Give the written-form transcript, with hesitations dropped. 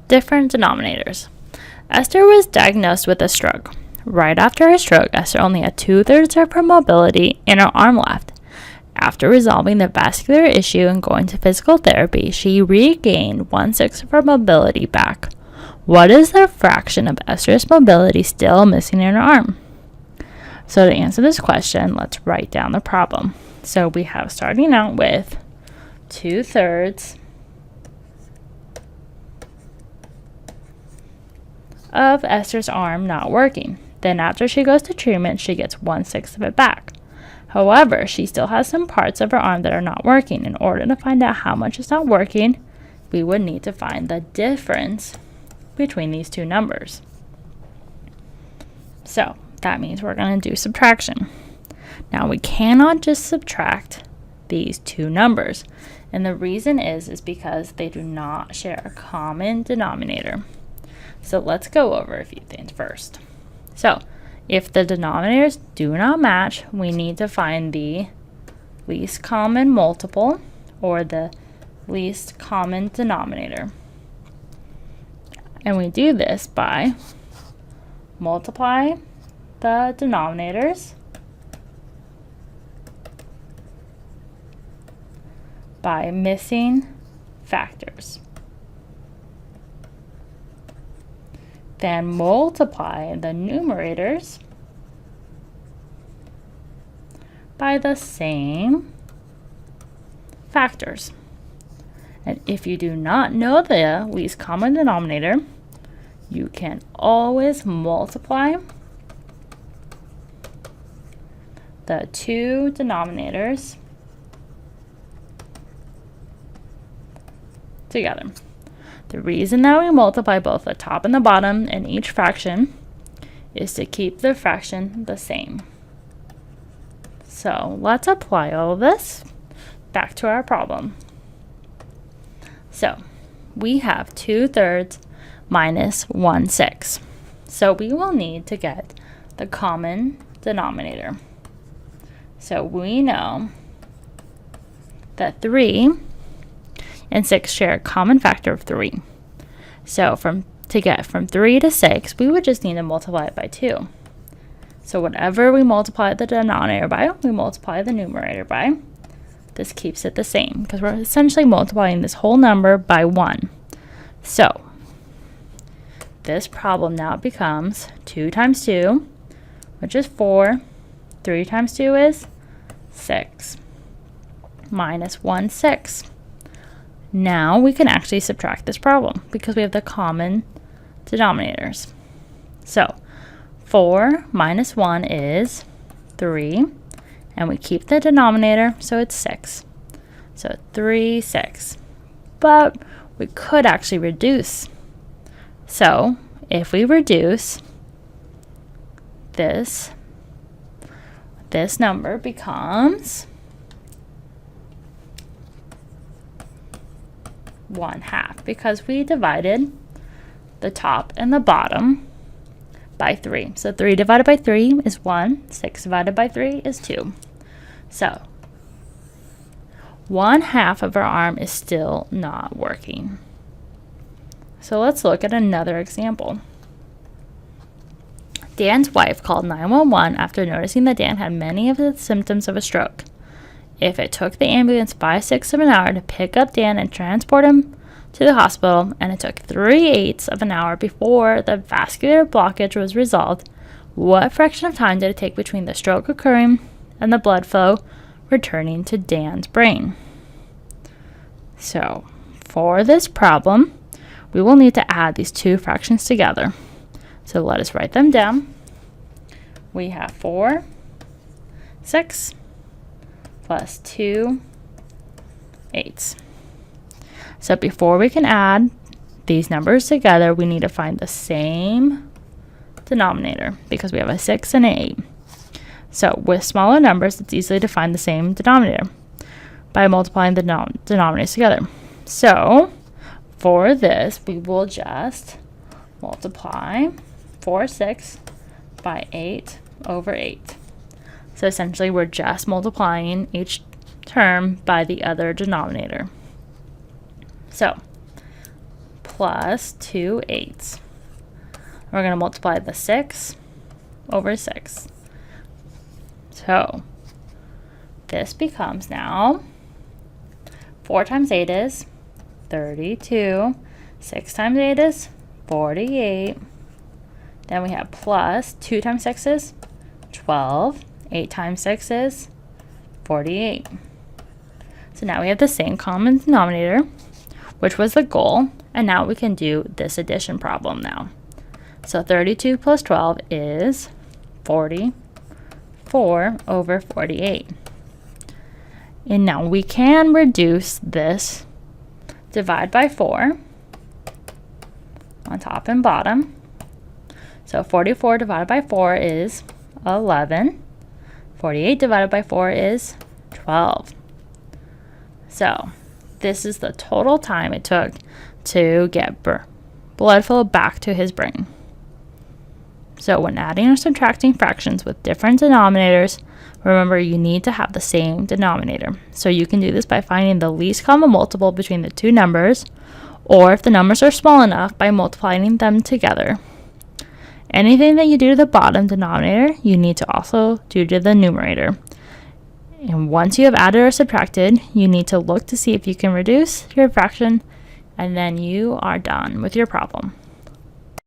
Different denominators. Esther was diagnosed with a stroke. Right after her stroke, Esther only had 2/3 of her mobility in her arm left. After resolving the vascular issue and going to physical therapy, she regained 1/6 of her mobility back. What is the fraction of Esther's mobility still missing in her arm? So to answer this question, let's write down the problem. So we have starting out with 2/3 of Esther's arm not working. Then after she goes to treatment, she gets 1/6 of it back. However, she still has some parts of her arm that are not working. In order to find out how much is not working, we would need to find the difference between these two numbers. So that means we're going to do subtraction. Now we cannot just subtract these two numbers. And the reason is because they do not share a common denominator. So let's go over a few things first. So if the denominators do not match, we need to find the least common multiple or the least common denominator. And we do this by multiply the denominators by missing factors. Then multiply the numerators by the same factors. And if you do not know the least common denominator, you can always multiply the two denominators together. The reason that we multiply both the top and the bottom in each fraction is to keep the fraction the same. So let's apply all of this back to our problem. So we have 2/3 minus 1/6. So we will need to get the common denominator. So we know that 3 and 6 share a common factor of 3. So to get from 3 to 6, we would just need to multiply it by 2. So whatever we multiply the denominator by, we multiply the numerator by. This keeps it the same because we're essentially multiplying this whole number by 1. So this problem now becomes 2 times 2, which is 4. 3 times 2 is 6, minus 1/6. Now we can actually subtract this problem because we have the common denominators. So 4 minus 1 is 3, and we keep the denominator, so it's 6. So 3, 6. But we could actually reduce. So if we reduce this number becomes 1/2 because we divided the top and the bottom by 3. So 3 divided by 3 is 1. 6 divided by 3 is 2. So 1/2 of our arm is still not working. So let's look at another example. Dan's wife called 911 after noticing that Dan had many of the symptoms of a stroke. If it took the ambulance 5/6 of an hour to pick up Dan and transport him to the hospital, and it took 3/8 of an hour before the vascular blockage was resolved, what fraction of time did it take between the stroke occurring and the blood flow returning to Dan's brain? So for this problem, we will need to add these two fractions together. So let us write them down. We have 4/6 plus 2/8. So before we can add these numbers together, we need to find the same denominator because we have a 6 and an 8. So with smaller numbers, it's easy to find the same denominator by multiplying the denominators together. So for this, we will just multiply 4/6 by 8/8. So essentially, we're just multiplying each term by the other denominator. So plus 2 8ths. We're going to multiply the 6 over 6. So this becomes now 4 times 8 is 32. 6 times 8 is 48. Then we have plus 2 times 6 is 12. 8 times 6 is 48. So now we have the same common denominator, which was the goal, and now we can do this addition problem now. So 32 plus 12 is 44 over 48. And now we can reduce this divide by 4 on top and bottom. So 44 divided by 4 is 11. 48 divided by 4 is 12. So this is the total time it took to get blood flow back to his brain. So when adding or subtracting fractions with different denominators, remember you need to have the same denominator. So you can do this by finding the least common multiple between the two numbers, or if the numbers are small enough, by multiplying them together. Anything that you do to the bottom denominator, you need to also do to the numerator. And once you have added or subtracted, you need to look to see if you can reduce your fraction, and then you are done with your problem.